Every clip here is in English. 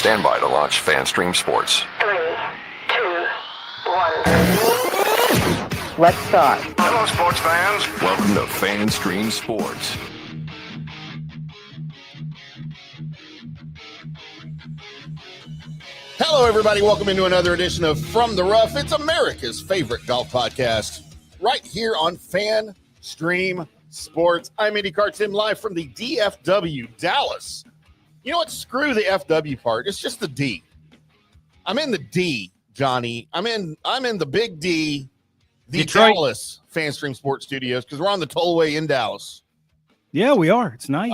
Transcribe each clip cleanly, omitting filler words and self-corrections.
Stand by to launch FanStream Sports. 3, 2, 1. Let's start. Hello, sports fans. Welcome to FanStream Sports. Hello, everybody. Welcome into another edition of From the Rough. It's America's favorite golf podcast right here on FanStream Sports. I'm IndyCarTim live from the DFW, Dallas. You know what? Screw the FW part. It's just the D. I'm in the D, Johnny. I'm in the big D, the Detroit. Dallas FanStream Sports Studios, because we're on the tollway in Dallas. Yeah, we are. It's nice.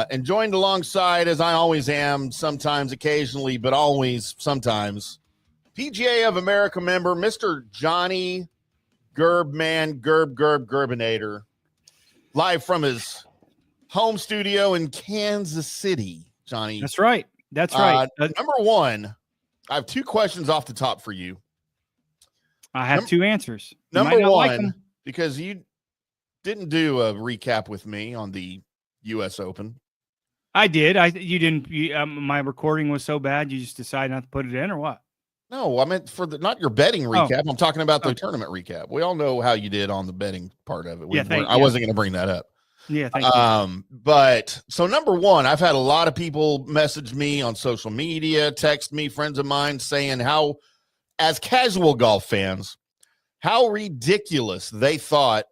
And joined alongside, as I always am, sometimes, occasionally, but always, sometimes, PGA of America member, Mr. Johnny Gerbinator, live from his home studio in Kansas City, Johnny. That's right. That's right. Number one, I have two questions off the top for you. I have two answers. You Number might not one, like them. because you didn't do a recap with me on the U.S. Open. I did. You didn't. My recording was so bad, you just decided not to put it in, or what? No, I meant for the not your betting recap. I'm talking about the tournament recap. We all know how you did on the betting part of it. I wasn't going to bring that up. Yeah, thank you. But so number one, I've had a lot of people message me on social media, text me, friends of mine, saying how, as casual golf fans, how ridiculous they thought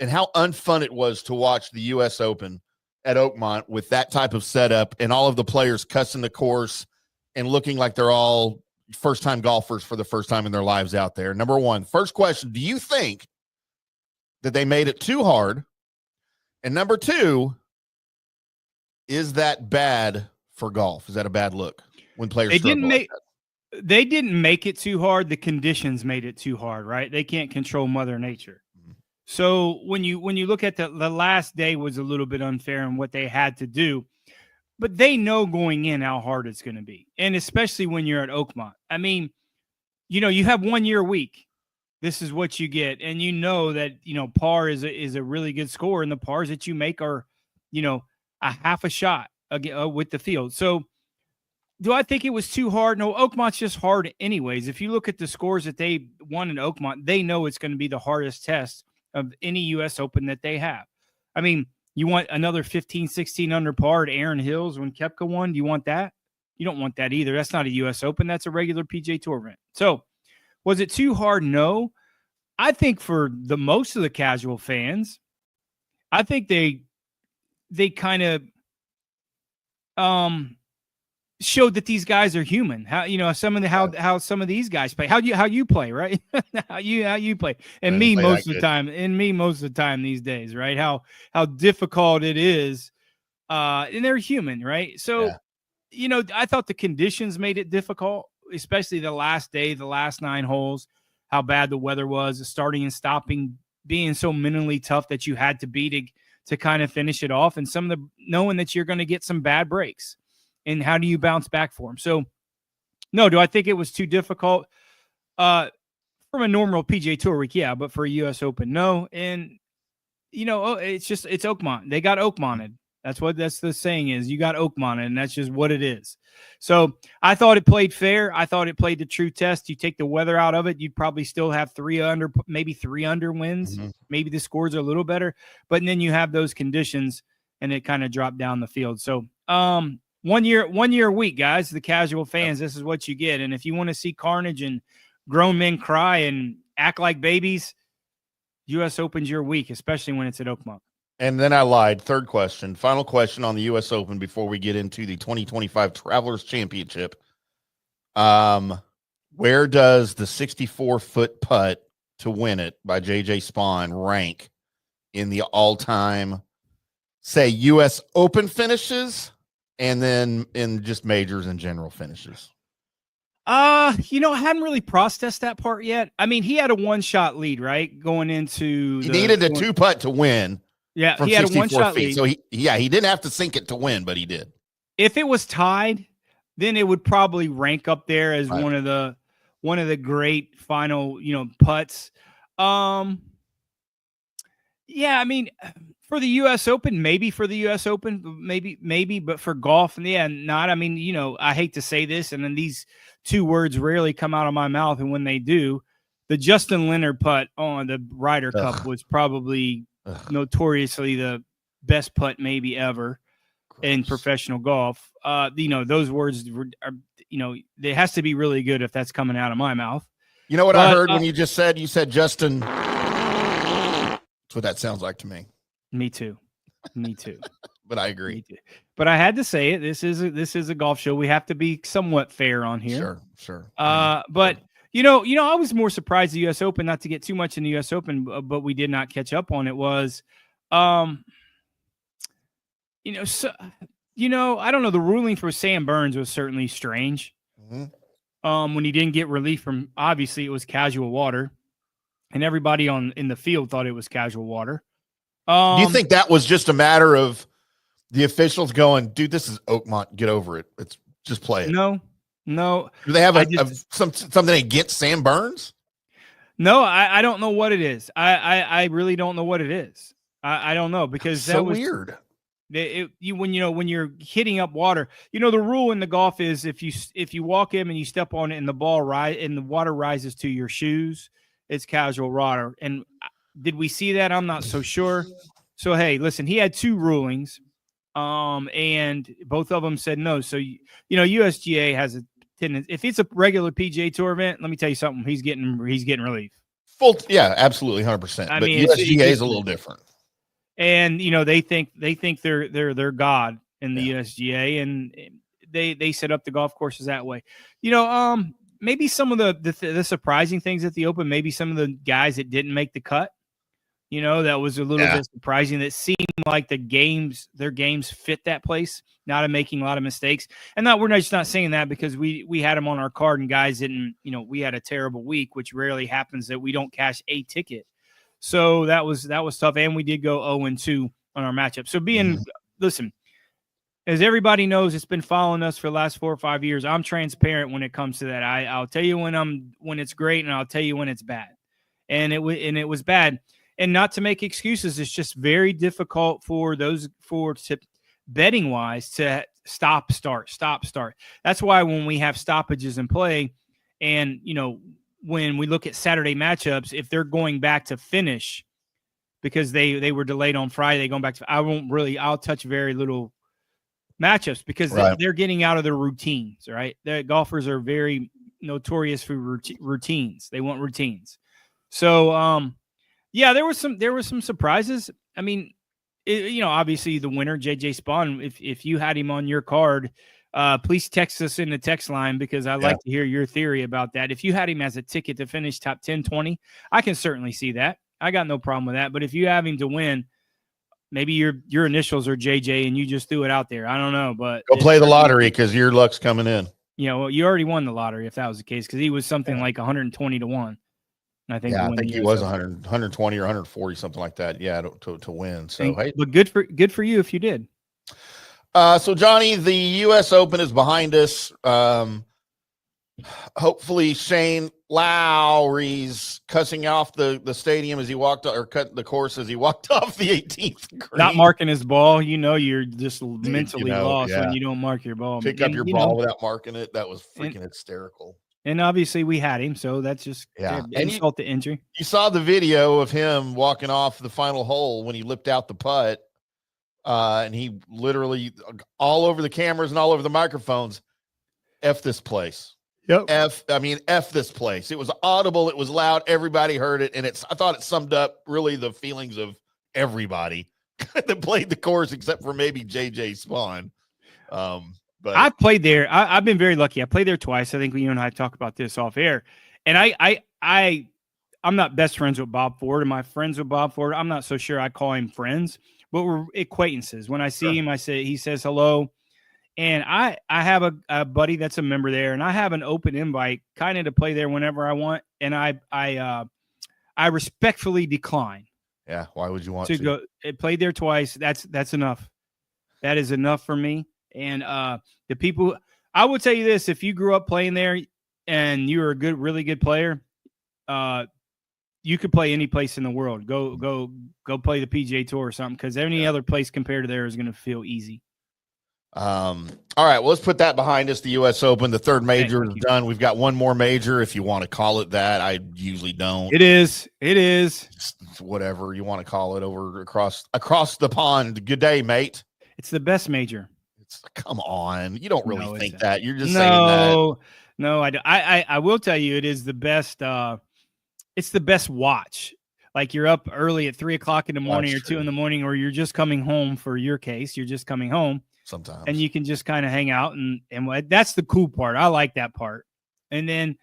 and how unfun it was to watch the U.S. Open at Oakmont with that type of setup and all of the players cussing the course and looking like they're all first-time golfers for the first time in their lives out there. Number one, first question, do you think that they made it too hard? And number two, is that bad for golf? Is that a bad look when players They didn't make it too hard. The conditions made it too hard, right? They can't control Mother Nature. So when you look at the last day was a little bit unfair in what they had to do, but they know going in how hard it's going to be. And especially when you're at Oakmont. I mean, you have 1 year week. This is what you get. And you know that, par is a really good score. And the pars that you make are, a half a shot with the field. So do I think it was too hard? No, Oakmont's just hard anyways. If you look at the scores that they won in Oakmont, they know it's going to be the hardest test of any U.S. Open that they have. I mean, you want another 15, 16 under par at Aaron Hills when Koepka won? Do you want that? You don't want that either. That's not a U.S. Open. That's a regular PGA Tour event. So was it too hard? No. I think for the most of the casual fans, I think they kind of showed that these guys are human. How how some of these guys play. How you play, right? how you play. And me most of the time. And me most of the time these days, right? How difficult it is. And they're human, right? So, I thought the conditions made it difficult, especially the last day, the last 9 holes, how bad the weather was, starting and stopping, being so mentally tough that you had to be to kind of finish it off, and some of the knowing that you're going to get some bad breaks. And how do you bounce back for them? So, no, do I think it was too difficult? From a normal PGA Tour week, yeah, but for a U.S. Open, no. And, it's Oakmont. They got Oakmonted. That's the saying is, you got Oakmonted, and that's just what it is. So I thought it played fair. I thought it played the true test. You take the weather out of it, you'd probably still have 3 under, maybe 3 under wins. Mm-hmm. Maybe the scores are a little better. But then you have those conditions, and it kind of dropped down the field. So, 1 year week, guys, the casual fans, this is what you get. And if you want to see carnage and grown men cry and act like babies, U.S. Open's your week, especially when it's at Oakmont. And then I lied. Third question, final question on the U.S. Open before we get into the 2025 Travelers Championship. Where does the 64-foot putt to win it by J.J. Spawn rank in the all-time, say, U.S. Open finishes? And then in just majors and general finishes. I hadn't really processed that part yet. I mean, he had a 1-shot lead, right? Going into he needed a 2-putt to win. Yeah, he had a 1-shot lead. So he didn't have to sink it to win, but he did. If it was tied, then it would probably rank up there as one of the great final, putts. Yeah, I mean, For the U.S. Open, maybe for the U.S. Open, maybe, but for golf, yeah, not. I mean, I hate to say this, and then these two words rarely come out of my mouth, and when they do, the Justin Leonard putt on the Ryder Cup was probably notoriously the best putt maybe ever in professional golf. Those words are, it has to be really good if that's coming out of my mouth. You know what I heard when you said Justin? That's what that sounds like to me. Me too. But I agree. But I had to say it. This is a golf show. We have to be somewhat fair on here. Sure. But I was more surprised the U.S. Open, not to get too much in the U.S. Open, but we did not catch up on it. Was, I don't know. The ruling for Sam Burns was certainly strange. Mm-hmm. When he didn't get relief from, obviously it was casual water, and everybody in the field thought it was casual water. Do you think that was just a matter of the officials going, dude, this is Oakmont, get over it. It's just play it. No. Do they have something against Sam Burns? No, I don't know what it is. I really don't know what it is. I don't know, because that was weird. When you're hitting up water, the rule in the golf is if you walk in and you step on it and the water rises to your shoes, it's casual water. And did we see that? I'm not so sure. So, hey, listen, he had two rulings, and both of them said no. So, USGA has a tendency. If it's a regular PGA Tour event, let me tell you something. He's getting relief. Yeah, absolutely, 100%. But USGA is a little different. And they think they're God in the USGA, and they set up the golf courses that way. Maybe some of the surprising things at the Open. Maybe some of the guys that didn't make the cut. That was a little bit surprising. That seemed like their games fit that place, not making a lot of mistakes. And we're just not saying that because we had them on our card and guys didn't. We had a terrible week, which rarely happens that we don't cash a ticket. So that was tough, and we did go 0-2 on our matchup. So listen, as everybody knows, it's been following us for the last 4 or 5 years. I'm transparent when it comes to that. I'll tell you when it's great, and I'll tell you when it's bad. And it was bad. And not to make excuses, it's just very difficult for betting wise to stop, start. That's why when we have stoppages in play, and when we look at Saturday matchups, if they're going back to finish because they were delayed on Friday, going back to, I'll touch very little matchups because they're getting out of their routines, right? The golfers are very notorious for routines. They want routines. So, there was some surprises. I mean, obviously the winner, JJ Spawn, if you had him on your card, please text us in the text line because I'd like to hear your theory about that. If you had him as a ticket to finish top 10, 20, I can certainly see that. I got no problem with that. But if you have him to win, maybe your initials are JJ and you just threw it out there. I don't know, but go play the lottery because your luck's coming in. You already won the lottery if that was the case because he was something like 120 to 1. I think he was 120 or 140, something like that. Yeah, to win. So, but good for you if you did. So Johnny, the U.S. Open is behind us. Hopefully Shane Lowry's cussing off the stadium as he walked or cut the course as he walked off the 18th green. Not marking his ball. You're just mentally lost when you don't mark your ball. Pick up your ball without marking it. That was freaking hysterical. And obviously we had him, so that's just insult to injury. You saw the video of him walking off the final hole when he lipped out the putt. And he literally all over the cameras and all over the microphones, F this place. Yep. F this place. It was audible. It was loud. Everybody heard it. And I thought it summed up really the feelings of everybody that played the course, except for maybe JJ Spawn. But I played there. I've been very lucky. I played there twice. I think you and I talked about this off air. And I'm not best friends with Bob Ford. Am I friends with Bob Ford? I'm not so sure I call him friends, but we're acquaintances. When I see him, he says hello. And I have a buddy that's a member there, and I have an open invite kind of to play there whenever I want. And I respectfully decline. Yeah. Why would you want to go? It played there twice. That's enough. That is enough for me. And the people, I will tell you this: if you grew up playing there and you were a really good player, you could play any place in the world. Go play the PGA Tour or something, because any other place compared to there is going to feel easy. All right, well, let's put that behind us. The U.S. Open, the third major is done. We've got one more major, if you want to call it that. I usually don't. It is. Just whatever you want to call it, over across the pond. Good day, mate. It's the best major. Come on, you don't really think that. You're just saying that. No, I will tell you, it is the best. It's the best watch. Like, you're up early at 3 o'clock in the morning or 2 in the morning, or you're just coming home. For your case, you're just coming home. Sometimes. And you can just kind of hang out, and that's the cool part. I like that part. And then,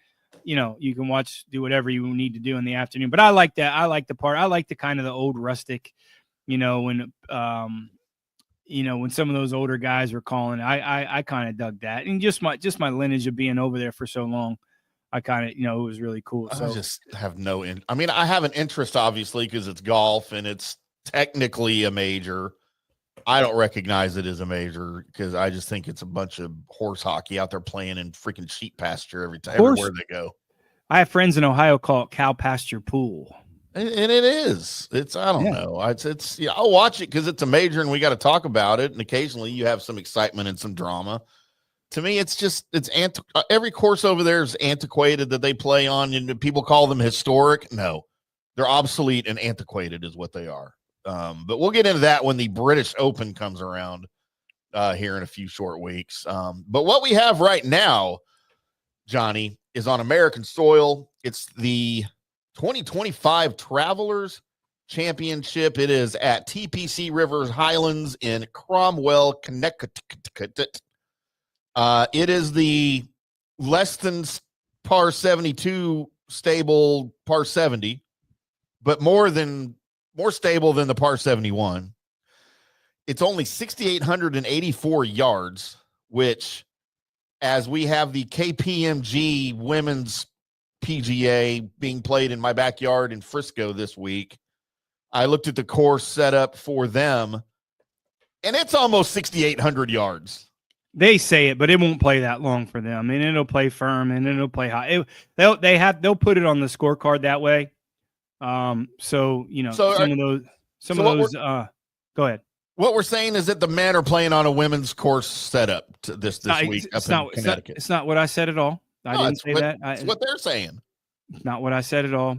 you can do whatever you need to do in the afternoon. But I like that. I like the part. I like the kind of the old rustic, when some of those older guys were calling, I kind of dug that. And just my lineage of being over there for so long, I kind of, it was really cool. So I just have I have an interest, obviously, because it's golf and it's technically a major. I don't recognize it as a major because I just think it's a bunch of horse hockey out there playing in freaking sheep pasture everywhere they go. I have friends in Ohio call it cow pasture pool. And it is. I don't know. I'll watch it because it's a major and we got to talk about it. And occasionally you have some excitement and some drama. To me, every course over there is antiquated that they play on, and people call them historic. No, they're obsolete and antiquated is what they are. But we'll get into that when the British Open comes around here in a few short weeks. But what we have right now, Johnny, is on American soil. It's the 2025 Travelers Championship. It is at TPC Rivers Highlands in Cromwell, Connecticut. It is the less than par 72 stable par 70, but more stable than the par 71. It's only 6,884 yards, which, as we have the KPMG Women's PGA being played in my backyard in Frisco this week, I looked at the course set up for them, and it's almost 6,800 yards. They say it, but it won't play that long for them, and it'll play firm and it'll play high. They'll put it on the scorecard that way. Some of those. Go ahead. What we're saying is that the men are playing on a women's course setup this week up in Connecticut. It's not what I said at all. I didn't say that. That's what they're saying. Not what I said at all.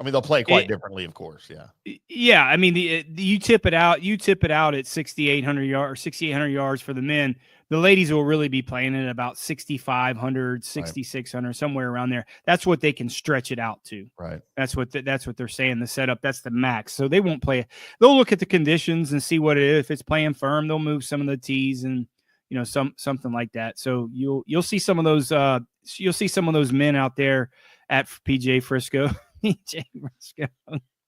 They'll play quite differently, of course. Yeah. Yeah. I mean, you tip it out at 6,800 yards or 6,800 yards for the men. The ladies will really be playing it about 6,500, 6,600, somewhere around there. That's what they can stretch it out to. Right. That's what they're saying. The setup, that's the max. So they won't play it. They'll look at the conditions and see what it is. If it's playing firm, they'll move some of the tees and something like that. So you'll see some of those. You'll see some of those men out there at PGA Frisco. PGA Frisco.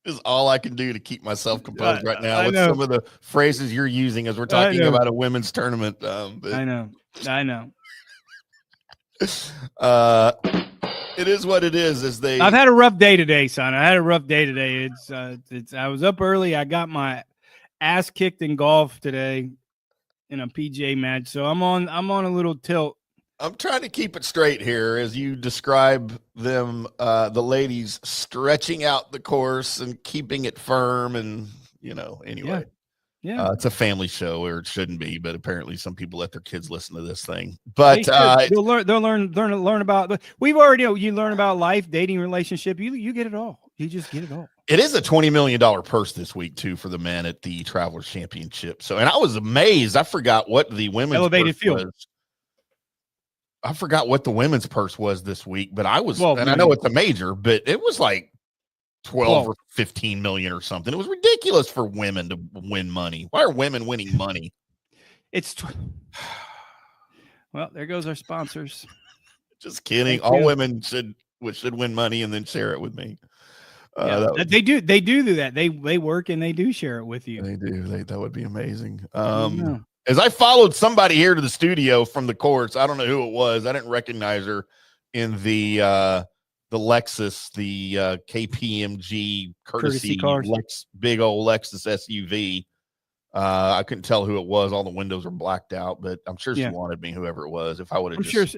Is all I can do to keep myself composed right now with some of the phrases you're using as we're talking about a women's tournament. I know. It is what it is. I've had a rough day today, son. I was up early. I got my ass kicked in golf today in a PGA match, so I'm on a little tilt. I'm trying to keep it straight here as you describe them, the ladies stretching out the course and keeping it firm, and anyway. Yeah. It's a family show, or it shouldn't be, but apparently some people let their kids listen to this thing. But they'll learn about. We've already you learn about life, dating, relationship. You get it all. You just get it all. It is a $20 million purse this week too for the men at the Travelers Championship. So, and I was amazed. I forgot what the women's elevated field was. I forgot what the women's purse was this week, but I know it's a major, but it was like 12 or 15 million or something. It was ridiculous for women to win money. Why are women winning money? Well, there goes our sponsors. Just kidding. All women should win money and then share it with me. They do that. They work and they do share it with you. They do. That would be amazing. As I followed somebody here to the studio from the course, I don't know who it was. I didn't recognize her in the Lexus, the KPMG courtesy cars. Big old Lexus SUV. I couldn't tell who it was. All the windows were blacked out, but I'm sure she wanted me, whoever it was. If I would have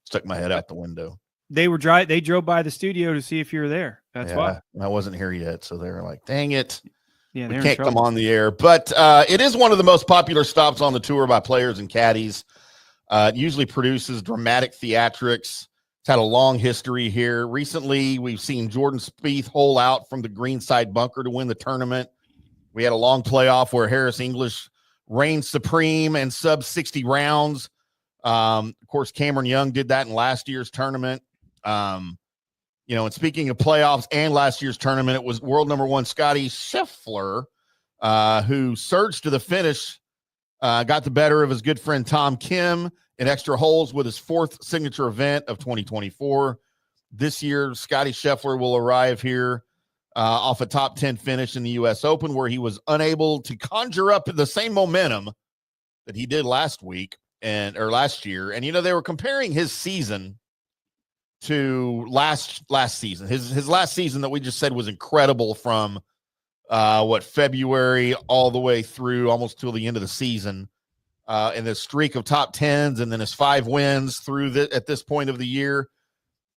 stuck my head out the window. They drove by the studio to see if you were there. That's why. I wasn't here yet, so they were like, "Dang it, Yeah, we can't come on the air." But it is one of the most popular stops on the tour by players and caddies. It usually produces dramatic theatrics. It's had a long history here. Recently, we've seen Jordan Spieth hole out from the greenside bunker to win the tournament. We had a long playoff where Harris English reigned supreme and sub 60 rounds. Of course, Cameron Young did that in last year's tournament. And speaking of playoffs and last year's tournament, it was world number one Scotty Scheffler who surged to the finish, got the better of his good friend Tom Kim in extra holes with his fourth signature event of 2024. This year, Scotty Scheffler will arrive here off a top 10 finish in the U.S. Open, where he was unable to conjure up the same momentum that he did last week last year. And, they were comparing his season to last season. His last season that we just said was incredible from February all the way through almost till the end of the season. And the streak of top 10s, and then his 5 wins through at this point of the year.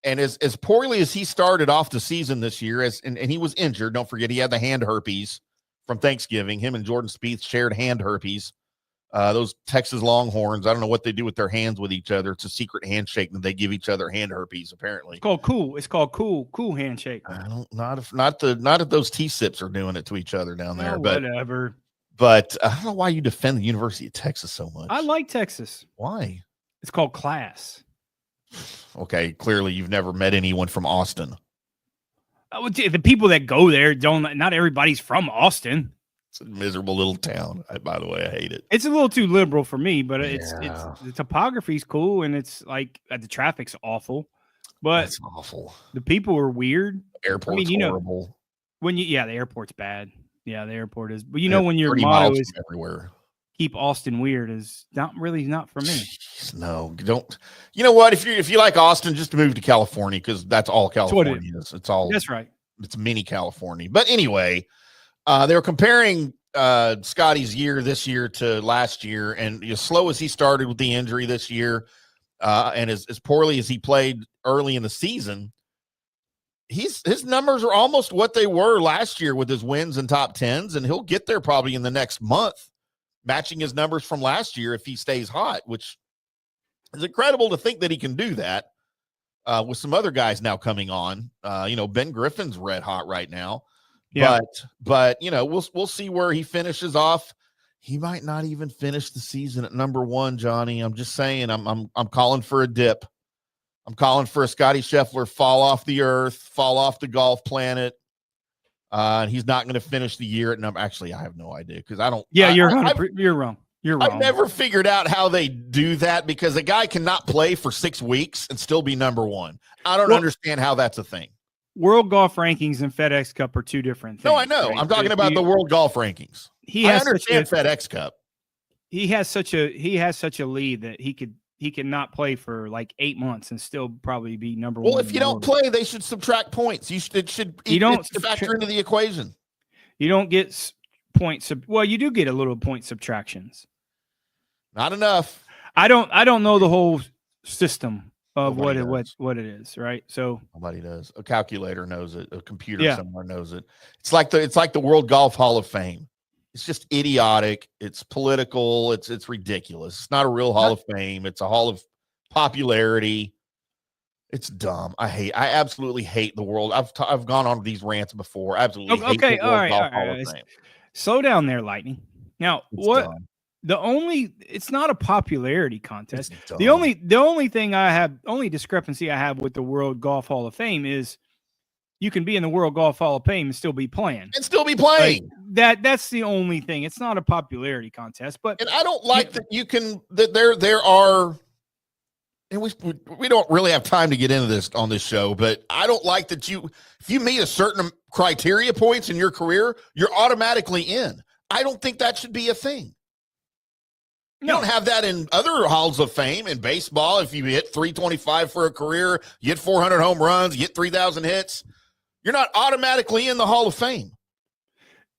And as poorly as he started off the season this year, and he was injured, don't forget he had the hand herpes from Thanksgiving. Him and Jordan Spieth shared hand herpes. Those Texas Longhorns, I don't know what they do with their hands with each other. It's a secret handshake that they give each other hand herpes, apparently. It's called cool handshake. I don't, not if those T-sips are doing it to each other down there. But whatever. But I don't know why you defend the University of Texas so much. I like Texas. Why? It's called class. Okay, clearly you've never met anyone from Austin. The people that go there not everybody's from Austin. It's a miserable little town. By the way, I hate it. It's a little too liberal for me, but it's the topography's cool, and it's like the traffic's awful. But it's awful. The people are weird. Airport's horrible. The airport's bad. Yeah, the airport is. But when your motto is everywhere, keep Austin weird, is not for me. No, don't. You know what? If you like Austin, just move to California, because that's all California is. It's all. That's right. It's mini California. But anyway, they were comparing Scotty's year this year to last year, and as slow as he started with the injury this year, and as poorly as he played early in the season, his numbers are almost what they were last year with his wins and top 10s, and he'll get there probably in the next month, matching his numbers from last year if he stays hot, which is incredible to think that he can do that with some other guys now coming on. Ben Griffin's red hot right now. Yeah. But we'll see where he finishes off. He might not even finish the season at number one, Johnny. I'm just saying, I'm calling for a dip. I'm calling for a Scotty Scheffler fall off the earth, fall off the golf planet. And he's not going to finish the year at number. Actually, I have no idea, because I don't. Yeah, you're wrong. You're wrong. I've never figured out how they do that, because a guy cannot play for 6 weeks and still be number one. I don't understand how that's a thing. World Golf Rankings and FedEx Cup are two different things. No, I know. Right? I'm talking about the World Golf Rankings. I understand FedEx Cup. He has such a lead that he could not play for like 8 months and still probably be number one. Well, if you don't play, they should subtract points. It should factor into the equation. You don't get points. Well, you do get a little point subtractions. Not enough. I don't know the whole system of what it is, right? So nobody does. A calculator knows it. A computer somewhere knows it. It's like the World Golf Hall of Fame. It's just idiotic. It's political. It's ridiculous. It's not a real Hall of Fame. It's a Hall of Popularity. It's dumb. I absolutely hate the world. I've gone on these rants before. Absolutely hate the World Golf Hall of Fame. Slow down there, Lightning. Now, dumb. It's not a popularity contest. The only discrepancy I have with the World Golf Hall of Fame is you can be in the World Golf Hall of Fame and still be playing. That's the only thing. It's not a popularity contest, but and I don't like that there are, and we don't really have time to get into this on this show, but I don't like that if you meet a certain criteria points in your career, you're automatically in. I don't think that should be a thing. You don't have that in other halls of fame. In baseball, if you hit 325 for a career, you hit 400 home runs, you hit 3,000 hits, you're not automatically in the Hall of Fame.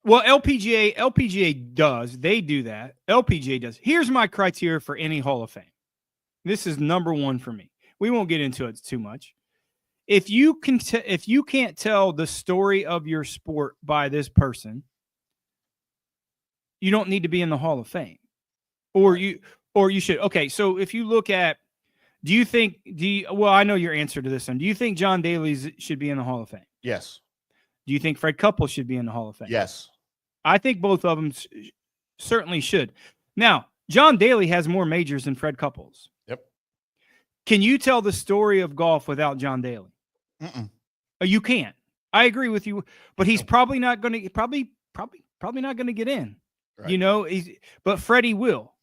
Well, LPGA does. They do that. LPGA does. Here's my criteria for any Hall of Fame. This is number one for me. We won't get into it too much. if you can't tell the story of your sport by this person, you don't need to be in the Hall of Fame, or you should. Okay, so if you look at, well, I know your answer to this one. Do you think John Daly should be in the Hall of Fame? Yes. Do you think Fred Couples should be in the Hall of Fame? Yes. I think both of them certainly should. Now, John Daly has more majors than Fred Couples. Yep. Can you tell the story of golf without John Daly? You can't. I agree with you, but he's probably not going to probably not going to get in. Right. You know, but Freddie will,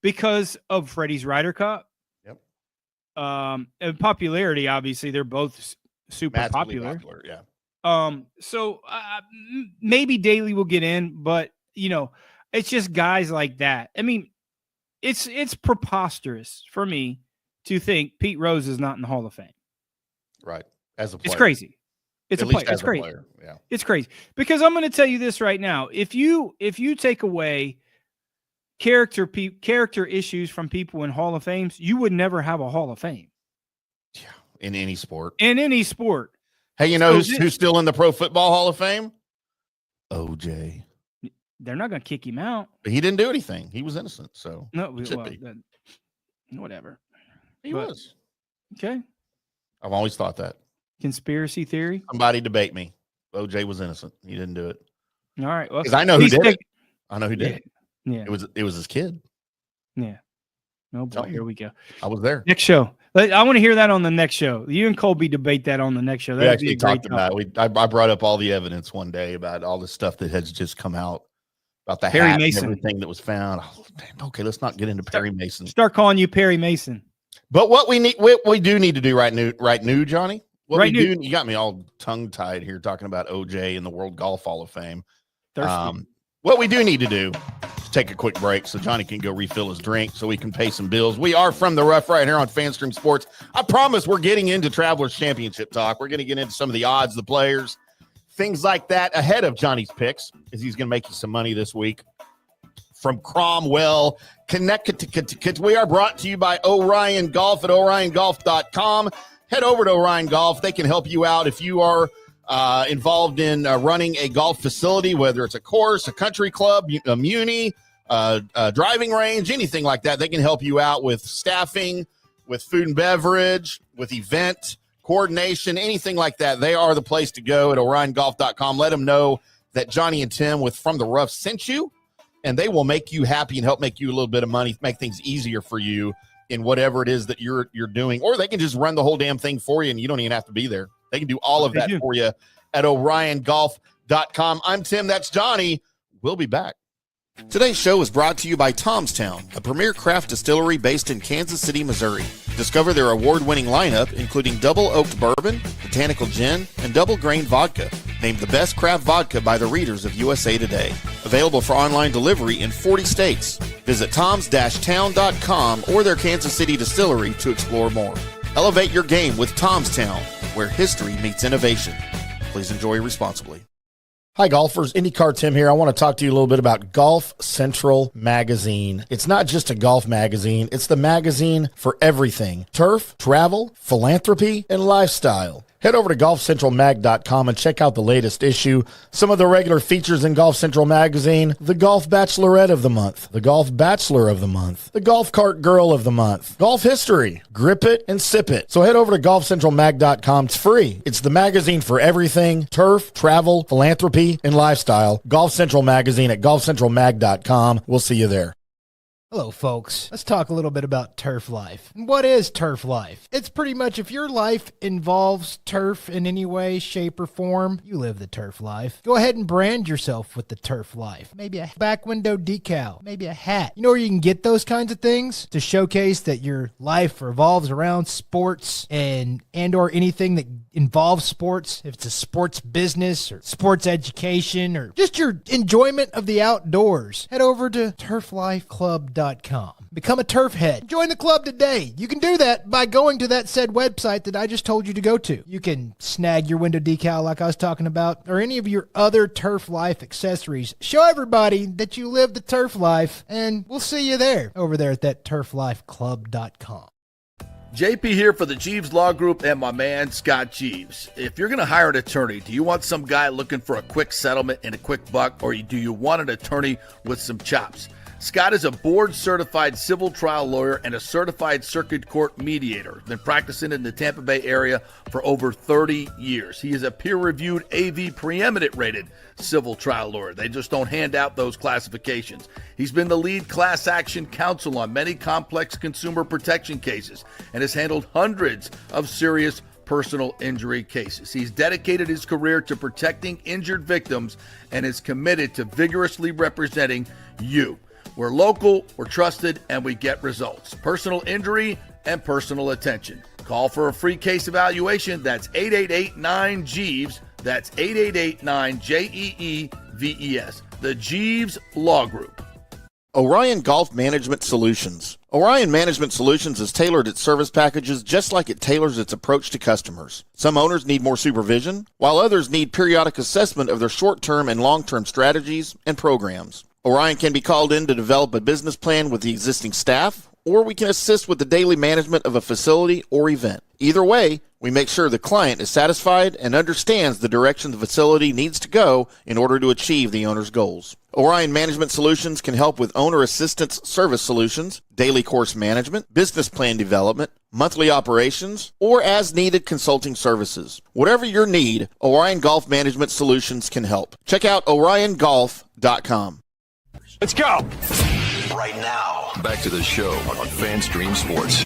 because of Freddie's Ryder Cup. Yep. And popularity, obviously, they're both super massively popular. Yeah. So maybe Daly will get in, but you know, it's just guys like that. I mean, it's preposterous for me to think Pete Rose is not in the Hall of Fame. Right. As a player. It's crazy. It's At a player. least as It's crazy. A player. Yeah. It's crazy. Because I'm going to tell you this right now. If you take away character issues from people in Hall of Fames, you would never have a Hall of Fame. Yeah. In any sport. Hey, you know who's still in the Pro Football Hall of Fame? OJ. They're not going to kick him out. But he didn't do anything. He was innocent. So whatever. He was. Okay. I've always thought that. Conspiracy theory. Somebody debate me. OJ was innocent. He didn't do it. All right. Well, because I know who did it. I know who did it. Yeah. It was his kid. Yeah. Oh boy, here we go. I was there. Next show. I want to hear that on the next show. You and Colby debate that on the next show. We actually talked about it. I brought up all the evidence one day about all the stuff that has just come out about the Perry hat Mason. and everything that was found. Oh, damn. Okay, let's not get into Perry Mason. Start calling you Perry Mason. But what we do need to do right now, Johnny. You got me all tongue tied here talking about OJ and the World Golf Hall of Fame. What we do need to do is take a quick break so Johnny can go refill his drink so we can pay some bills. We are from the rough right here on FanStream Sports. I promise we're getting into Travelers Championship talk. We're going to get into some of the odds, the players, things like that ahead of Johnny's picks, as he's going to make you some money this week. From Cromwell, Connecticut. We are brought to you by Orion Golf at oriongolf.com. Head over to Orion Golf. They can help you out if you are involved in running a golf facility, whether it's a course, a country club, a muni, driving range, anything like that. They can help you out with staffing, with food and beverage, with event coordination, anything like that. They are the place to go at oriongolf.com. Let them know that Johnny and Tim with From the Rough sent you, and they will make you happy and help make you a little bit of money, make things easier for you in whatever it is that you're doing. Or they can just run the whole damn thing for you, and you don't even have to be there. They can do all of that for you at oriongolf.com. I'm Tim. That's Johnny. We'll be back. Today's show is brought to you by Tomstown, a premier craft distillery based in Kansas City, Missouri. Discover their award-winning lineup, including double oaked bourbon, botanical gin, and double grain vodka. Named the best craft vodka by the readers of USA Today. Available for online delivery in 40 states. Visit toms-town.com or their Kansas City distillery to explore more. Elevate your game with Tomstown, where history meets innovation. Please enjoy responsibly. Hi, golfers. IndyCar Tim here. I want to talk to you a little bit about Golf Central Magazine. It's not just a golf magazine. It's the magazine for everything. Turf, travel, philanthropy, and lifestyle. Head over to golfcentralmag.com and check out the latest issue. Some of the regular features in Golf Central Magazine: the Golf Bachelorette of the Month, the Golf Bachelor of the Month, the Golf Cart Girl of the Month, Golf History, Grip It and Sip It. So head over to golfcentralmag.com. It's free. It's the magazine for everything: turf, travel, philanthropy, and lifestyle. Golf Central Magazine at golfcentralmag.com. We'll see you there. Hello, folks. Let's talk a little bit about turf life. What is turf life? It's pretty much if your life involves turf in any way, shape, or form, you live the turf life. Go ahead and brand yourself with the turf life. Maybe a back window decal, maybe a hat. You know where you can get those kinds of things? To showcase that your life revolves around sports and or anything that involves sports. If it's a sports business or sports education or just your enjoyment of the outdoors, head over to turflifeclub.com. Become a turf head. Join the club today. You can do that by going to that said website that I just told you to go to. You can snag your window decal like I was talking about, or any of your other turf life accessories. Show everybody that you live the turf life, and we'll see you there over there at that turflifeclub.com. JP here for the Jeeves Law Group and my man Scott Jeeves. If you're going to hire an attorney, do you want some guy looking for a quick settlement and a quick buck, or do you want an attorney with some chops? Scott is a board-certified civil trial lawyer and a certified circuit court mediator. Been practicing in the Tampa Bay area for over 30 years. He is a peer-reviewed AV preeminent rated civil trial lawyer. They just don't hand out those classifications. He's been the lead class action counsel on many complex consumer protection cases and has handled hundreds of serious personal injury cases. He's dedicated his career to protecting injured victims and is committed to vigorously representing you. We're local, we're trusted, and we get results. Personal injury and personal attention. Call for a free case evaluation. That's 888-9-JEEVES. That's 888-9-JEEVES. The Jeeves Law Group. Orion Golf Management Solutions. Orion Management Solutions has tailored its service packages just like it tailors its approach to customers. Some owners need more supervision, while others need periodic assessment of their short-term and long-term strategies and programs. Orion can be called in to develop a business plan with the existing staff, or we can assist with the daily management of a facility or event. Either way, we make sure the client is satisfied and understands the direction the facility needs to go in order to achieve the owner's goals. Orion Management Solutions can help with owner assistance service solutions, daily course management, business plan development, monthly operations, or as-needed consulting services. Whatever your need, Orion Golf Management Solutions can help. Check out oriongolf.com. Let's go. Right now, back to the show on FanStream Sports.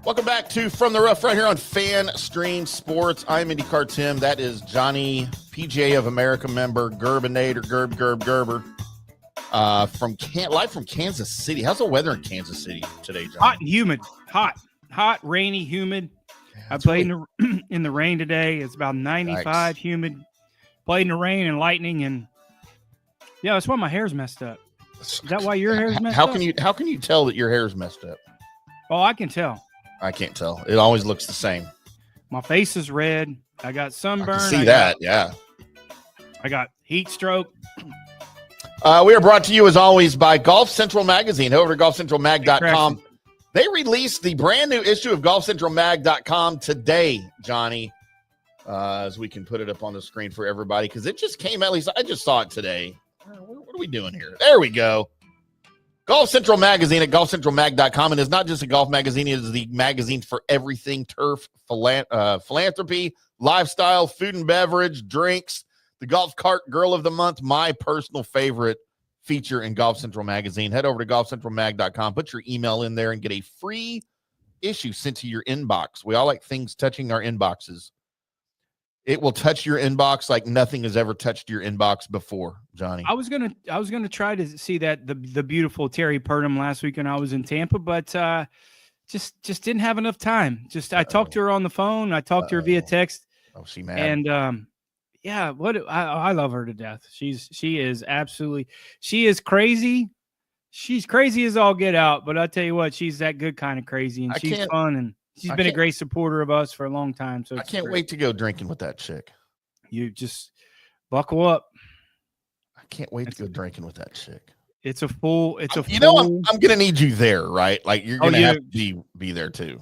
Welcome back to From the Rough right here on FanStream Sports. I'm IndyCarTim. That is Johnny, PGA of America member, Gerbinator, Gerber, live from Kansas City. How's the weather in Kansas City today, John? Hot and humid. Hot, rainy, humid. I played in the rain today. It's about 95, humid. Played in the rain and lightning, and yeah, that's why my hair's messed up. Is that why your hair's messed up? How can you tell that your hair's messed up? Oh, I can tell. I can't tell. It always looks the same. My face is red. I got sunburn. I can see that, yeah. I got heat stroke. We are brought to you, as always, by Golf Central Magazine. Head over to golfcentralmag.com. They released the brand new issue of golfcentralmag.com today, Johnny, as we can put it up on the screen for everybody, because it just came out. At least I just saw it today. What are we doing here? There we go. Golf Central Magazine at golfcentralmag.com. And it's not just a golf magazine. It is the magazine for everything: turf, philanthropy, lifestyle, food and beverage, drinks, the golf cart girl of the month, my personal favorite feature in Golf Central Magazine. Head over to golfcentralmag.com. Put your email in there and get a free issue sent to your inbox. We all like things touching our inboxes. It will touch your inbox like nothing has ever touched your inbox before, Johnny. I was gonna try to see that the beautiful Terry Purdom last week when I was in Tampa, but just didn't have enough time. I talked to her on the phone. I talked to her via text. Oh, she mad. And yeah, I love her to death. She is crazy. She's crazy as all get out. But I tell you what, she's that good kind of crazy, and she's fun, and she's been a great supporter of us for a long time. So I can't wait to go drinking with that chick. You just buckle up. I can't wait to go drinking with that chick. It's a full. I'm gonna need you there, right? Like you're gonna have to be there too.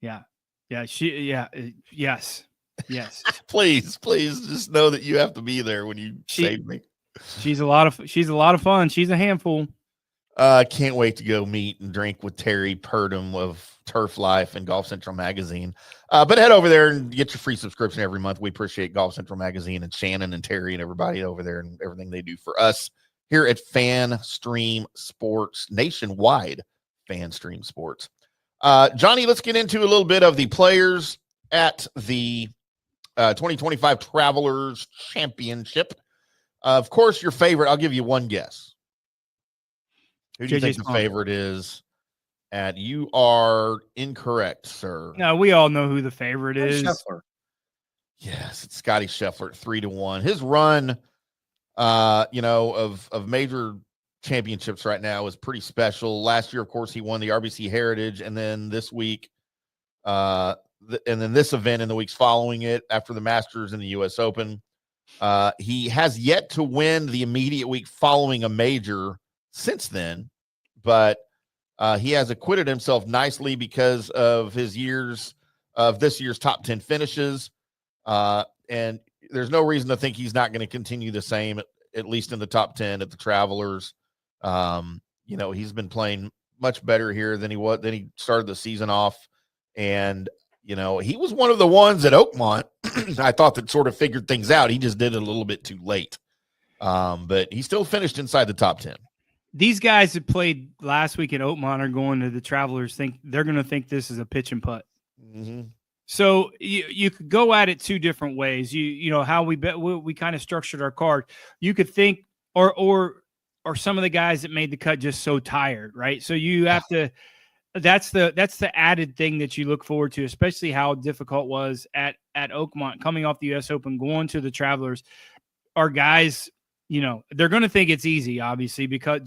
Yeah. Yes. please, just know that you have to be there when you save me. She's a lot of fun. She's a handful. Can't wait to go meet and drink with Terry Purdom of Turf Life and Golf Central Magazine. But head over there and get your free subscription every month. We appreciate Golf Central Magazine and Shannon and Terry and everybody over there and everything they do for us here at FanStream Sports, nationwide FanStream Sports. Johnny, let's get into a little bit of the players at the 2025 Travelers Championship. Of course, your favorite, I'll give you one guess. Who do you think the favorite is? And you are incorrect, sir. No, we all know who the favorite is. Scheffler. Yes, it's Scotty Scheffler at 3-1. His run, of major championships right now is pretty special. Last year, of course, he won the RBC Heritage, and then this week, and then this event in the weeks following it, after the Masters and the U.S. Open, he has yet to win the immediate week following a major since then, but He has acquitted himself nicely because of this year's top 10 finishes. And there's no reason to think he's not going to continue the same, at least in the top 10 at the Travelers. He's been playing much better here than he started the season off. And, he was one of the ones at Oakmont I thought that sort of figured things out. He just did it a little bit too late. But he still finished inside the top 10. These guys that played last week at Oakmont are going to the Travelers. They're going to think this is a pitch and putt. Mm-hmm. So you could go at it two different ways. How we kind of structured our card. You could think, or some of the guys that made the cut just so tired, right? So you have to. That's the added thing that you look forward to, especially how difficult it was at Oakmont coming off the U.S. Open, going to the Travelers. Our guys, they're going to think it's easy, obviously, because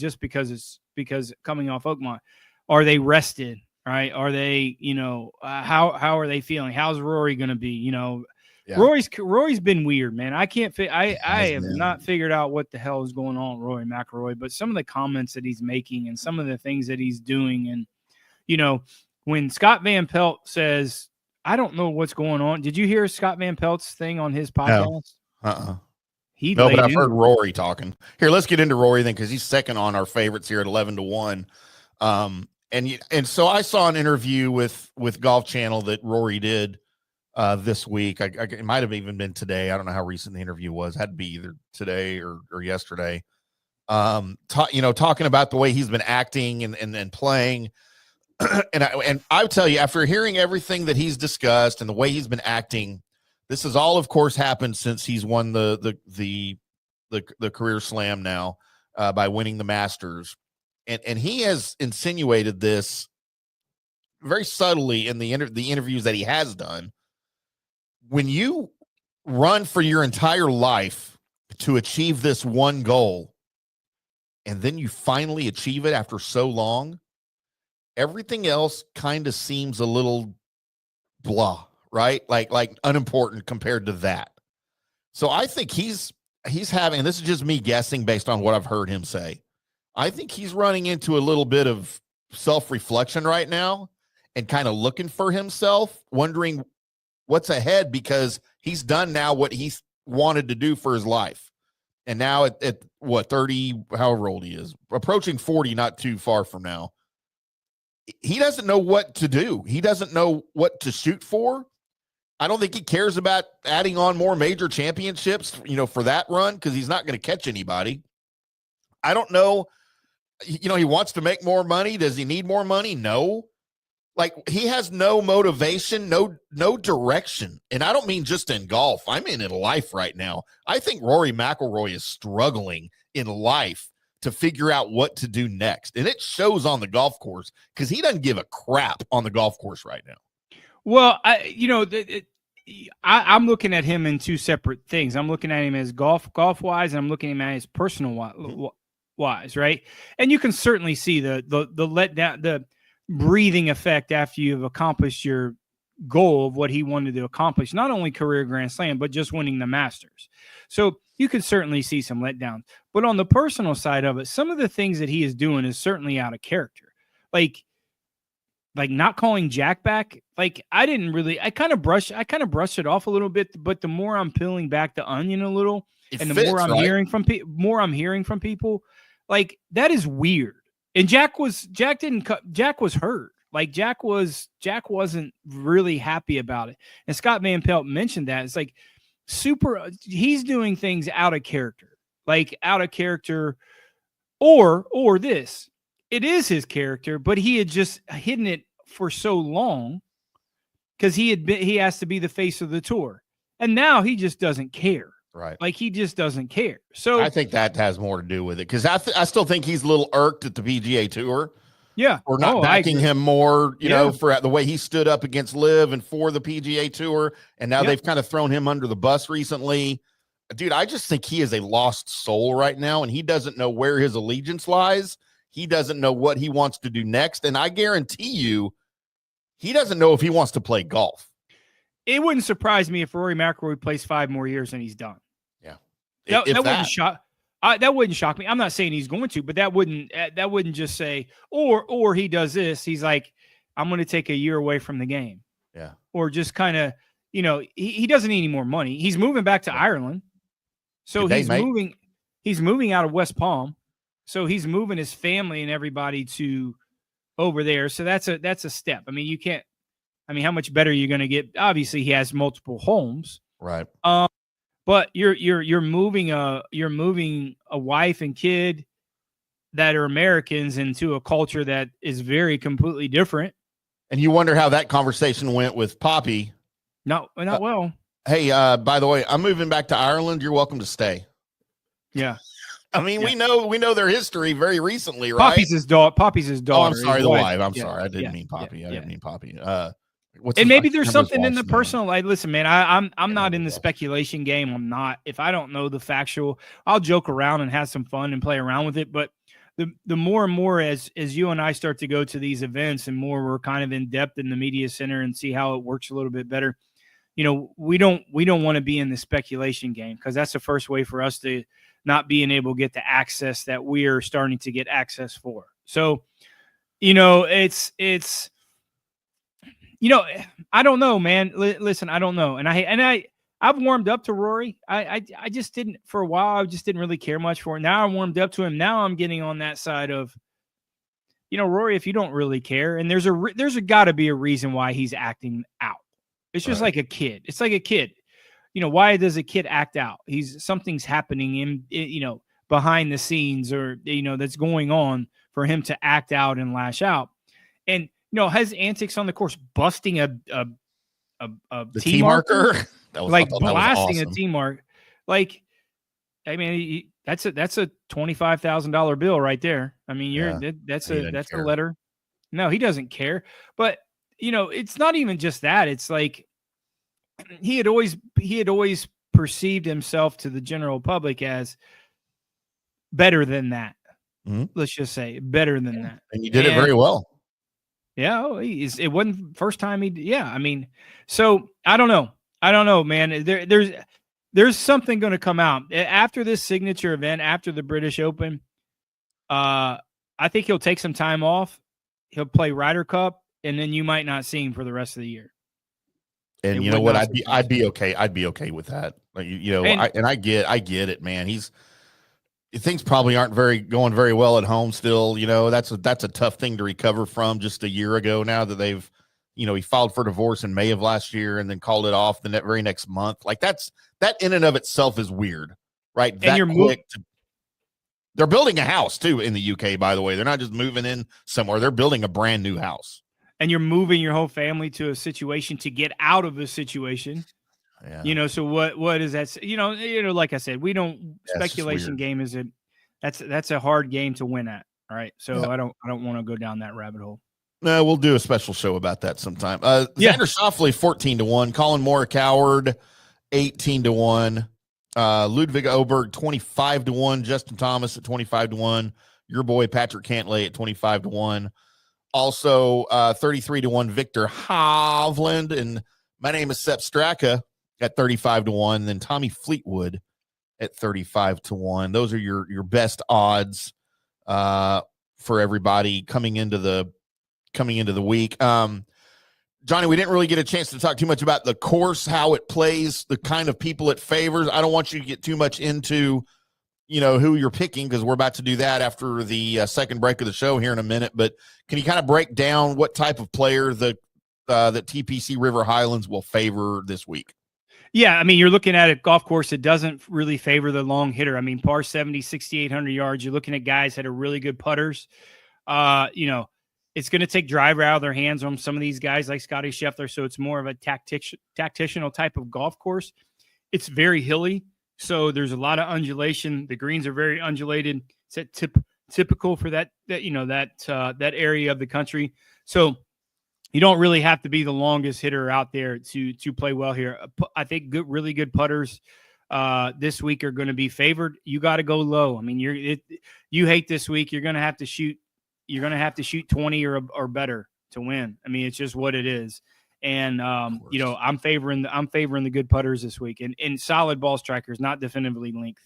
coming off Oakmont. Are they rested? Right? Are they, how are they feeling? How's Rory going to be? Yeah. Rory's been weird, man. I have not figured out what the hell is going on with Rory McIlroy, but some of the comments that he's making and some of the things that he's doing. And, when Scott Van Pelt says, I don't know what's going on. Did you hear Scott Van Pelt's thing on his podcast? No. But I've heard Rory talking. Here, let's get into Rory then, because he's second on our favorites here at 11-1. And so I saw an interview with Golf Channel that Rory did this week. It might have even been today. I don't know how recent the interview was. It had to be either today or yesterday. Talking about the way he's been acting and playing. and I tell you, after hearing everything that he's discussed and the way he's been acting, this has all, of course, happened since he's won the career slam now by winning the Masters. And he has insinuated this very subtly in the interviews that he has done. When you run for your entire life to achieve this one goal, and then you finally achieve it after so long, everything else kind of seems a little blah, right? Like unimportant compared to that. So I think he's having, and this is just me guessing based on what I've heard him say, I think he's running into a little bit of self-reflection right now and kind of looking for himself, wondering what's ahead, because he's done now what he's wanted to do for his life. And now at what, 30, however old he is, approaching 40, not too far from now, he doesn't know what to do. He doesn't know what to shoot for. I don't think he cares about adding on more major championships, for that run, because he's not going to catch anybody. I don't know. He wants to make more money. Does he need more money? No. Like, he has no motivation, no direction. And I don't mean just in golf. I mean in life right now. I think Rory McIlroy is struggling in life to figure out what to do next. And it shows on the golf course, because he doesn't give a crap on the golf course right now. Well, I'm looking at him in two separate things. I'm looking at him as golf wise, and I'm looking at him as personal wise, right? And you can certainly see the letdown, the breathing effect after you've accomplished your goal of what he wanted to accomplish, not only career Grand Slam, but just winning the Masters. So you can certainly see some letdowns. But on the personal side of it, some of the things that he is doing is certainly out of character. Like not calling Jack back. Like, I kind of brushed it off a little bit, but the more I'm peeling back the onion a little, more I'm hearing from people, like, that is weird. And Jack was hurt. Like, Jack wasn't really happy about it. And Scott Van Pelt mentioned that. It's like he's doing things out of character. Like, out of character, or this. It is his character, but he had just hidden it for so long because he has to be the face of the tour. And now he just doesn't care. Right. Like, he just doesn't care. So I think that has more to do with it, because I still think he's a little irked at the PGA Tour. Yeah. Or not backing him more, for the way he stood up against Liv and for the PGA Tour. And now they've kind of thrown him under the bus recently. Dude, I just think he is a lost soul right now, and he doesn't know where his allegiance lies. He doesn't know what he wants to do next. And I guarantee you, he doesn't know if he wants to play golf. It wouldn't surprise me if Rory McIlroy plays 5 more years and he's done. Yeah. That wouldn't shock. That wouldn't shock me. I'm not saying he's going to, but that wouldn't just say, or he does this. He's like, I'm going to take a year away from the game. Yeah. Or just kind of, he doesn't need any more money. He's moving back to Ireland. So he's moving out of West Palm. So he's moving his family and everybody to over there. So that's a step. I mean, how much better are you going to get? Obviously he has multiple homes. Right. But you're moving a wife and kid that are Americans into a culture that is very completely different. And you wonder how that conversation went with Poppy. Not well. Hey, by the way, I'm moving back to Ireland. You're welcome to stay. Yeah. I mean, we know their history very recently, right? Poppy's his daughter. Oh, I'm sorry, the wife. I'm sorry. I didn't mean Poppy. I didn't mean Poppy. And maybe there's something in the personal. Like, listen, man, I'm not in the speculation game. I'm not. If I don't know the factual, I'll joke around and have some fun and play around with it. But the more and more as you and I start to go to these events and more we're kind of in depth in the media center and see how it works a little bit better, we don't want to be in the speculation game, because that's the first way for us to not being able to get the access that we are starting to get access for. So, it's I don't know, man. Listen, I don't know. And I've warmed up to Rory. I just didn't, for a while, I just didn't really care much for it. Now I'm warmed up to him. Now I'm getting on that side of, Rory, if you don't really care, and there's got to be a reason why he's acting out. It's just like a kid. It's like a kid. Why does a kid act out? Something's happening in behind the scenes, or, that's going on for him to act out and lash out. And, has antics on the course, busting a T marker, like blasting a T mark. Like, I mean, that's a $25,000 bill right there. I mean, that's a letter. No, he doesn't care. But, it's not even just that. It's like, he had always perceived himself to the general public as better than that. Mm-hmm. Let's just say better than that. And you did it very well. Yeah. It wasn't first time I mean, so I don't know, man. There's something going to come out after this signature event, after the British Open. I think he'll take some time off. He'll play Ryder Cup, and then you might not see him for the rest of the year. And you know what? I'd be okay. I'd be okay with that. Like, I get it, man. Things probably aren't going very well at home still. That's a tough thing to recover from just a year ago now that they've, he filed for divorce in May of last year and then called it off the very next month. Like that in and of itself is weird, right? And they're building a house too in the UK, by the way. They're not just moving in somewhere. They're building a brand new house. And you're moving your whole family to a situation to get out of a situation. Yeah. So what is that? Like I said, we don't speculation game that's a hard game to win at. All right. So I don't want to go down that rabbit hole. No, we'll do a special show about that sometime. Xander Schauffele 14-1, Colin Morikawa 18-1, Ludwig Oberg 25-1, Justin Thomas at 25-1, your boy Patrick Cantlay at 25-1. Also, 33-1, Victor Hovland, and my name is Sepp Straka at 35-1. Then Tommy Fleetwood at 35-1. Those are your best odds for everybody coming into the week. Johnny, we didn't really get a chance to talk too much about the course, how it plays, the kind of people it favors. I don't want you to get too much into who you're picking, because we're about to do that after the second break of the show here in a minute. But can you kind of break down what type of player that TPC River Highlands will favor this week? Yeah, I mean, you're looking at a golf course that doesn't really favor the long hitter. I mean, par 70, 6,800 yards. You're looking at guys that are really good putters. It's going to take driver out of their hands on some of these guys like Scotty Scheffler. So it's more of a tactitional type of golf course. It's very hilly. So there's a lot of undulation. The greens are very undulated. It's typical for that area of the country. So you don't really have to be the longest hitter out there to play well here. I think really good putters this week are going to be favored. You got to go low. I mean, you hate this week. You're going to have to shoot 20 or better to win. I mean, it's just what it is. And, I'm favoring the good putters this week and solid ball strikers, not definitively length.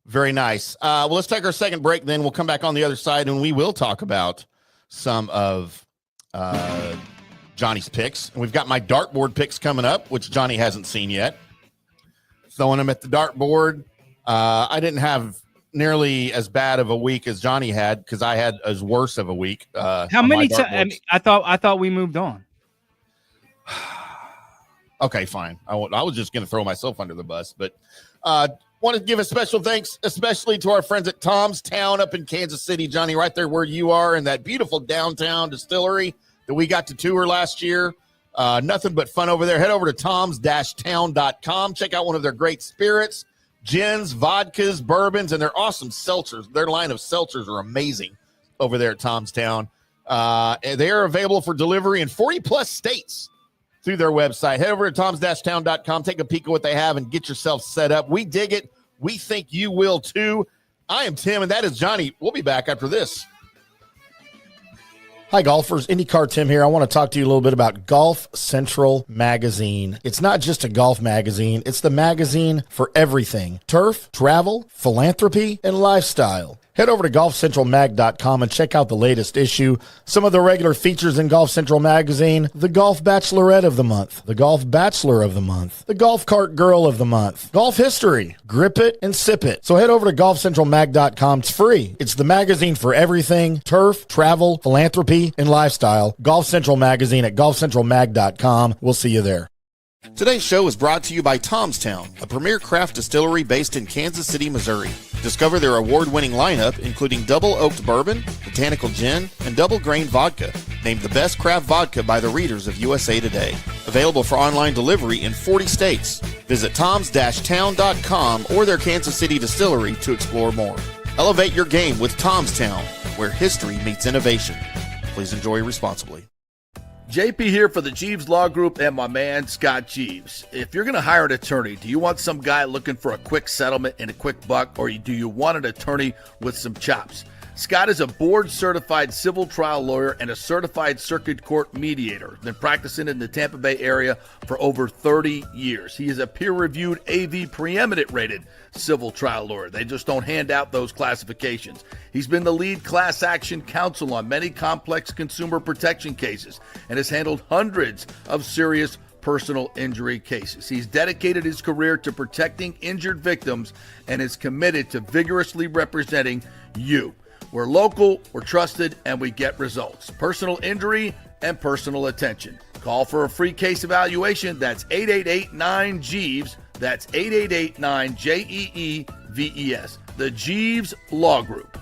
Very nice. Well, let's take our second break. Then we'll come back on the other side and we will talk about some of Johnny's picks. And we've got my dartboard picks coming up, which Johnny hasn't seen yet. Throwing them at the dartboard. I didn't have nearly as bad of a week as Johnny had because I had as worse of a week. How many times? I thought we moved on. Okay, fine. I was just going to throw myself under the bus, but want to give a special thanks, especially to our friends at Tom's Town up in Kansas City, Johnny, right there where you are in that beautiful downtown distillery that we got to tour last year. Nothing but fun over there. Head over to toms-town.com. Check out one of their great spirits, gins, vodkas, bourbons, and their awesome seltzers. Their line of seltzers are amazing over there at Tom's Town. They are available for delivery in 40-plus states through their website. Head over to toms-town.com. Take a peek at what they have and get yourself set up. We dig it. We think you will too. I am Tim, and that is Johnny. We'll be back after this. Hi, golfers. IndyCarTim here. I want to talk to you a little bit about Golf Central Magazine. It's not just a golf magazine. It's the magazine for everything. Turf, travel, philanthropy, and lifestyle. Head over to golfcentralmag.com and check out the latest issue. Some of the regular features in Golf Central Magazine: the Golf Bachelorette of the Month, the Golf Bachelor of the Month, the Golf Cart Girl of the Month, Golf History, Grip It, and Sip It. So head over to golfcentralmag.com. It's free. It's the magazine for everything: turf, travel, philanthropy, and lifestyle. Golf Central Magazine at golfcentralmag.com. We'll see you there. Today's show is brought to you by Tom's Town, a premier craft distillery based in Kansas City, Missouri. Discover their award-winning lineup, including double oaked bourbon, botanical gin, and double grain vodka. Named the best craft vodka by the readers of USA Today. Available for online delivery in 40 states. Visit toms-town.com or their Kansas City distillery to explore more. Elevate your game with Tom's Town, where history meets innovation. Please enjoy responsibly. JP here for the Jeeves Law Group and my man Scott Jeeves. If you're going to hire an attorney, do you want some guy looking for a quick settlement and a quick buck, or do you want an attorney with some chops? Scott is a board-certified civil trial lawyer and a certified circuit court mediator. Been practicing in the Tampa Bay area for over 30 years. He is a peer-reviewed AV preeminent-rated civil trial lawyer. They just don't hand out those classifications. He's been the lead class action counsel on many complex consumer protection cases and has handled hundreds of serious personal injury cases. He's dedicated his career to protecting injured victims and is committed to vigorously representing you. We're local, we're trusted, and we get results. Personal injury and personal attention. Call for a free case evaluation. That's 888-9-JEEVES. That's 888-9-JEEVES. The Jeeves Law Group.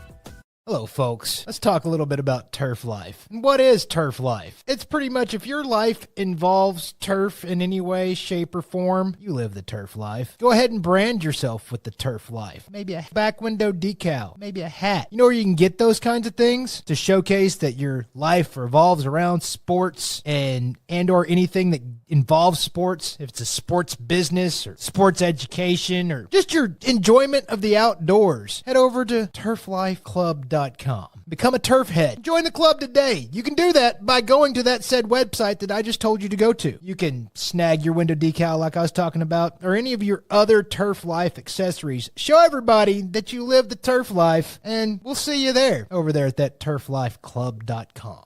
Hello, folks. Let's talk a little bit about turf life. And what is turf life? It's pretty much if your life involves turf in any way, shape, or form, you live the turf life. Go ahead and brand yourself with the turf life. Maybe a back window decal, maybe a hat. You know where you can get those kinds of things? To showcase that your life revolves around sports and or anything that involves sports. If it's a sports business or sports education or just your enjoyment of the outdoors, head over to turflifeclub.com. Become a turf head. Join the club today. You can do that by going to that said website that I just told you to go to. You can snag your window decal like I was talking about, or any of your other turf life accessories. Show everybody that you live the turf life, and we'll see you there over there at that turflifeclub.com.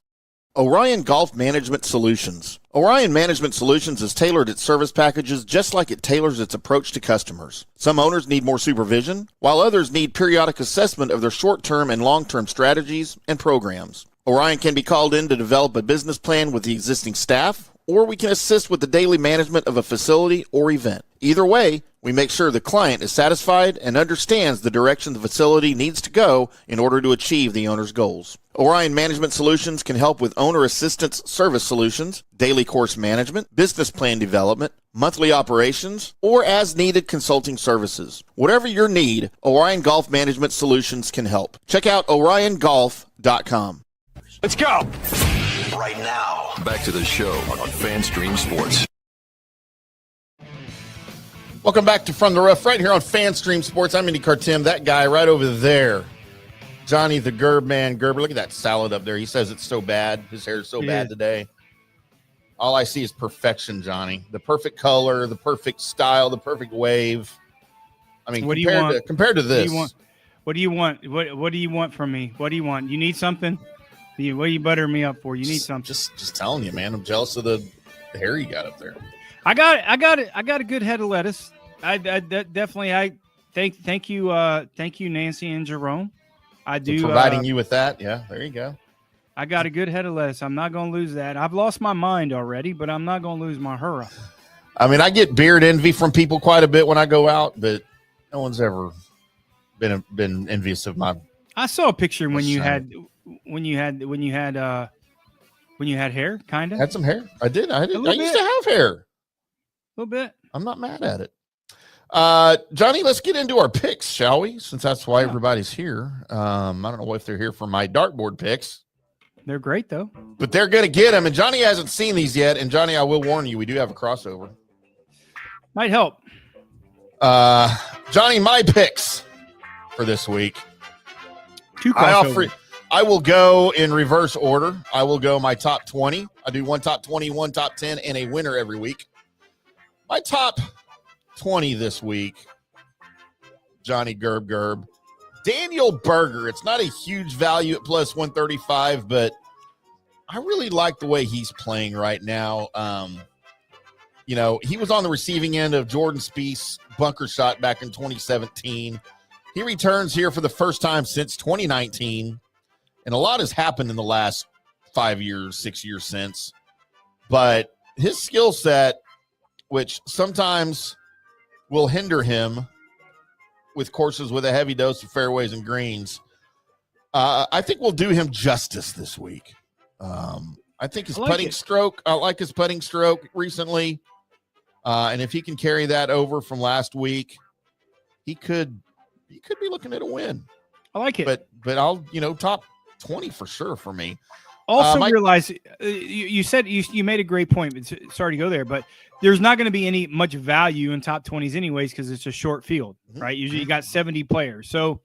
Orion Golf Management Solutions. Orion Management Solutions has tailored its service packages just like it tailors its approach to customers. Some owners need more supervision, while others need periodic assessment of their short-term and long-term strategies and programs. Orion can be called in to develop a business plan with the existing staff, or we can assist with the daily management of a facility or event. Either way, we make sure the client is satisfied and understands the direction the facility needs to go in order to achieve the owner's goals. Orion Management Solutions can help with owner assistance service solutions, daily course management, business plan development, monthly operations, or as-needed consulting services. Whatever your need, Orion Golf Management Solutions can help. Check out oriongolf.com. Let's go! Right now, back to the show on FanStream Sports. Welcome back to From the Rough right here on FanStream Sports. I'm IndyCarTim, that guy right over there. Johnny the Gerber. Look at that salad up there. He says it's so bad. His hair is so bad today. All I see is perfection, Johnny. The perfect color, the perfect style, the perfect wave. I mean, what do you want? Compared to this, what do you want? What do you want from me? What do you want? You need something? What are you buttering me up for? You need something? Just telling you, man. I'm jealous of the hair you got up there. I got a good head of lettuce. I thank you, Nancy and Jerome. I do providing you with that. Yeah, there you go. I got a good head of lettuce. I'm not going to lose that. I've lost my mind already, but I'm not going to lose my hurrah. I mean, I get beard envy from people quite a bit when I go out, but no one's ever been envious of my. I saw a picture when you had hair, kind of. Had some hair. I did. I used to have hair. A little bit. I'm not mad at it. Johnny, let's get into our picks, shall we? Since that's why everybody's here. I don't know if they're here for my dartboard picks. They're great, though. But they're going to get them, and Johnny hasn't seen these yet. And, Johnny, I will warn you, we do have a crossover. Might help. Johnny, my picks for this week. Two crossovers. I will go in reverse order. I will go my top 20. I do one top 20, one top 10, and a winner every week. My top 20 this week, Johnny Gerb. Daniel Berger. It's not a huge value at plus 135, but I really like the way he's playing right now. He was on the receiving end of Jordan Spieth's bunker shot back in 2017. He returns here for the first time since 2019, and a lot has happened in the last 5 years, 6 years since. But his skill set, which sometimes will hinder him with courses with a heavy dose of fairways and greens, I think we'll do him justice this week. I think his putting stroke, I like his putting stroke recently. And if he can carry that over from last week, he could be looking at a win. I like it. But I'll, top 20 for sure for me. Also realize you said you made a great point. Sorry to go there, but there's not going to be much value in top 20s anyways because it's a short field, right? Usually you got 70 players. So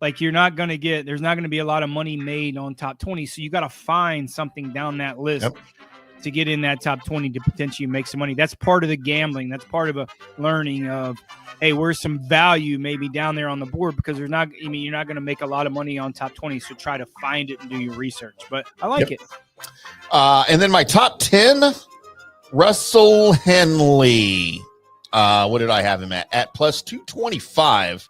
like there's not going to be a lot of money made on top 20. So you got to find something down that list to get in that top 20 to potentially make some money. That's part of the gambling. That's part of a learning of, hey, where's some value maybe down there on the board, because you're not going to make a lot of money on top 20. So try to find it and do your research. But I like it. And then my top 10, Russell Henley. What did I have him at? At plus 225.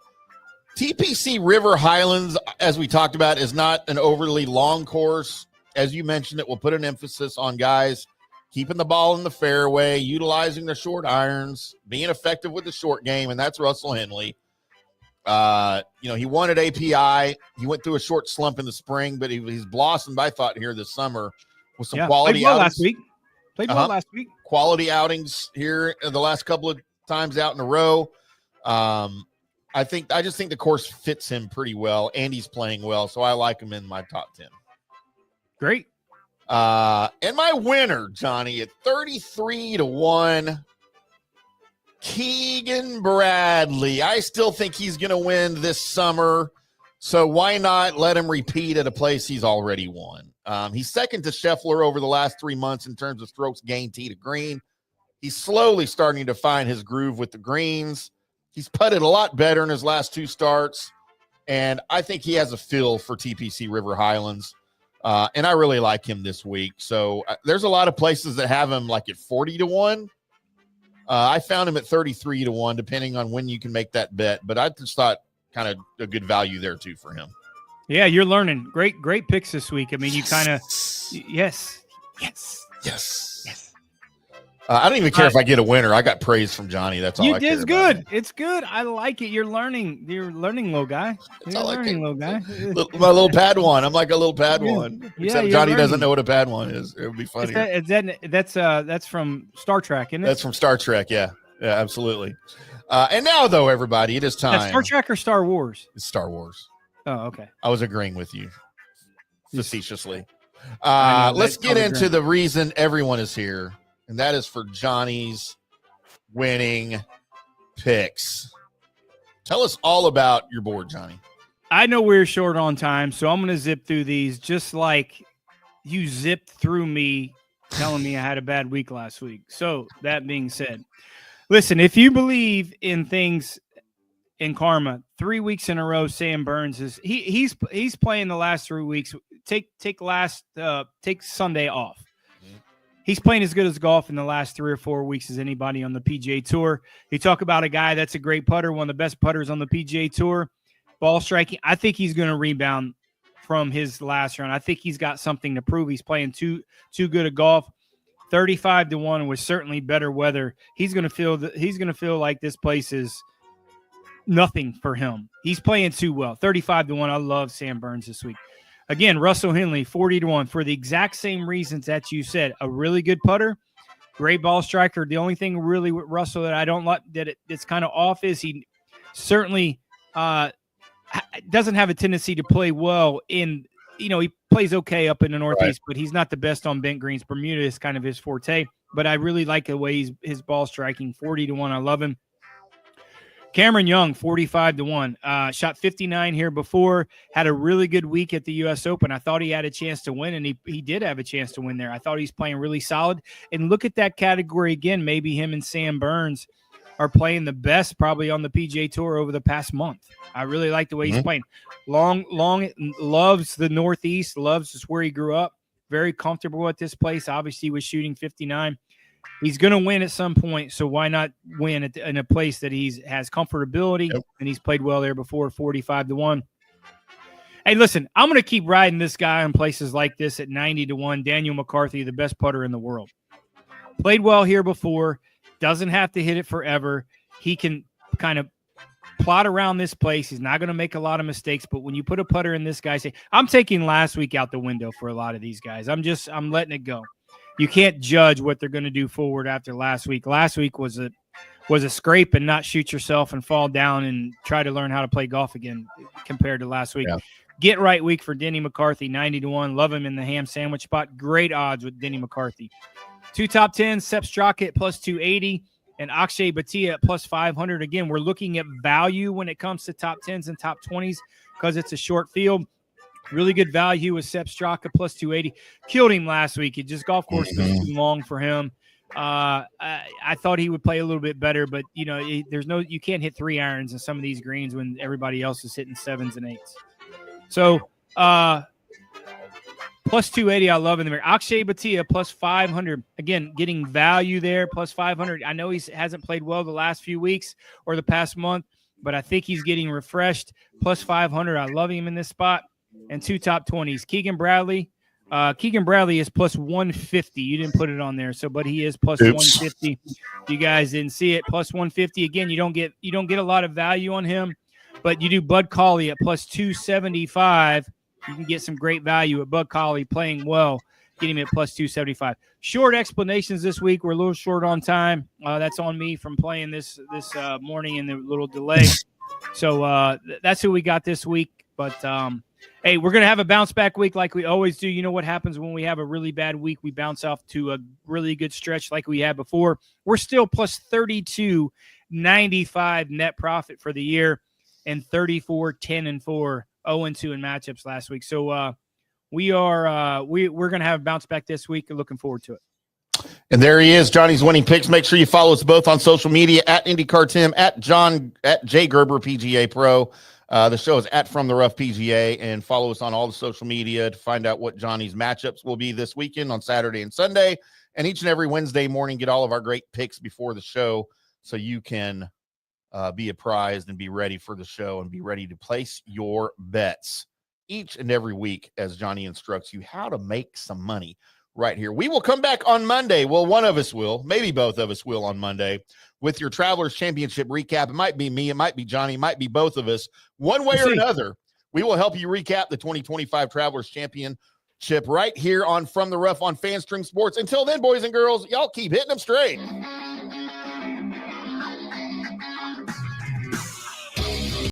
TPC River Highlands, as we talked about, is not an overly long course. As you mentioned, it will put an emphasis on guys keeping the ball in the fairway, utilizing their short irons, being effective with the short game, and that's Russell Henley. He won at API. He went through a short slump in the spring, but he's blossomed, I thought, here this summer with some quality outings. Last week. Played well last week. Quality outings here the last couple of times out in a row. I just think the course fits him pretty well, and he's playing well, so I like him in my top 10. Great. And my winner, Johnny, at 33-1, Keegan Bradley. I still think he's going to win this summer, so why not let him repeat at a place he's already won? He's second to Scheffler over the last 3 months in terms of strokes gained tee to green. He's slowly starting to find his groove with the greens. He's putted a lot better in his last 2 starts, and I think he has a feel for TPC River Highlands. And I really like him this week. So there's a lot of places that have him like at 40-1. I found him at 33-1, depending on when you can make that bet. But I just thought kind of a good value there too for him. Yeah, you're learning. Great picks this week. I mean, you kind of, yes. I don't even care if I get a winner. I got praise from Johnny. That's all I care about. Good. It's good. I like it. You're learning, little guy. Little guy. My little Padawan. I'm like a little Padawan. Except Johnny doesn't know what a Padawan is. It would be funny. That's from Star Trek, isn't it? That's from Star Trek. Yeah, absolutely. And now, though, everybody, it is time. That's Star Trek or Star Wars? It's Star Wars. Oh, okay. I was agreeing with you facetiously. Let's get into the reason everyone is here. And that is for Johnny's winning picks. Tell us all about your board, Johnny. I know we're short on time, so I'm going to zip through these just like you zipped through me telling me I had a bad week last week. So that being said, listen, if you believe in things in karma, 3 weeks in a row. Sam Burns is he's playing the last 3 weeks. Take Sunday off. He's playing as good as golf in the last 3 or 4 weeks as anybody on the PGA Tour. You talk about a guy that's a great putter, one of the best putters on the PGA Tour. Ball striking, I think he's going to rebound from his last round. I think he's got something to prove. He's playing too good at golf. 35-1 was certainly better weather. He's going to feel like this place is nothing for him. He's playing too well. 35-1. I love Sam Burns this week. Again, Russell Henley, 40-1 for the exact same reasons that you said. A really good putter, great ball striker. The only thing really with Russell that I don't like it's kind of off is he certainly doesn't have a tendency to play well in, he plays okay up in the Northeast, but he's not the best on bent greens. Bermuda is kind of his forte, but I really like the way his ball striking, 40-1. I love him. Cameron Young, 45-1, shot 59 here before, had a really good week at the U.S. Open. I thought he had a chance to win, and he did have a chance to win there. I thought he's playing really solid. And look at that category again. Maybe him and Sam Burns are playing the best probably on the PGA Tour over the past month. I really like the way he's playing. Long, loves the Northeast, loves just where he grew up. Very comfortable at this place. Obviously, was shooting 59. He's going to win at some point, so why not win in a place that has comfortability, and he's played well there before, 45-1. Hey, listen, I'm going to keep riding this guy in places like this at 90-1. Daniel McCarthy, the best putter in the world. Played well here before, doesn't have to hit it forever. He can kind of plot around this place. He's not going to make a lot of mistakes, but when you put a putter in this guy's, I'm taking last week out the window for a lot of these guys. I'm letting it go. You can't judge what they're going to do forward after last week. Last week was a scrape and not shoot yourself and fall down and try to learn how to play golf again compared to last week. Yeah. Get right week for Denny McCarthy, 90-1. Love him in the ham sandwich spot. Great odds with Denny McCarthy. 2 top 10s, Sepp Straka at plus 280 and Akshay Bhatia at plus 500. Again, we're looking at value when it comes to top 10s and top 20s because it's a short field. Really good value with Sepp Straka plus 280. Killed him last week. Golf course was too long for him. I thought he would play a little bit better, but you can't hit 3 irons in some of these greens when everybody else is hitting 7s and 8s. So plus 280, I love in there. Akshay Bhatia plus 500. Again, getting value there, plus 500. I know he hasn't played well the last few weeks or the past month, but I think he's getting refreshed. Plus 500. I love him in this spot. And 2 top 20s. Keegan Bradley. Keegan Bradley is plus 150. You didn't put it on there, but he is plus 150. You guys didn't see it. Plus 150. Again, you don't get a lot of value on him, but you do Bud Cauley at plus 275. You can get some great value at Bud Cauley playing well. Get him at plus 275. Short explanations this week. We're a little short on time. That's on me from playing this morning and the little delay. So that's who we got this week. But hey, we're going to have a bounce back week like we always do. You know what happens when we have a really bad week? We bounce off to a really good stretch like we had before. We're still plus 32.95 net profit for the year and 34-10-4, 0-2 in matchups last week. So we're going to have a bounce back this week. Looking forward to it. And there he is, Johnny's winning picks. Make sure you follow us both on social media at IndyCarTim, at J Gerber PGA Pro. The show is at From the Rough PGA, and follow us on all the social media to find out what Johnny's matchups will be this weekend on Saturday and Sunday. And each and every Wednesday morning, get all of our great picks before the show so you can be apprised and be ready for the show and be ready to place your bets each and every week as Johnny instructs you how to make some money right here. We will come back on Monday. Well, one of us will, maybe both of us will on Monday with your Travelers Championship recap. It might be me, it might be Johnny, it might be both of us. One way or another, we will help you recap the 2025 Travelers Championship right here on From the Rough on FanStream Sports. Until then, boys and girls, y'all keep hitting them straight.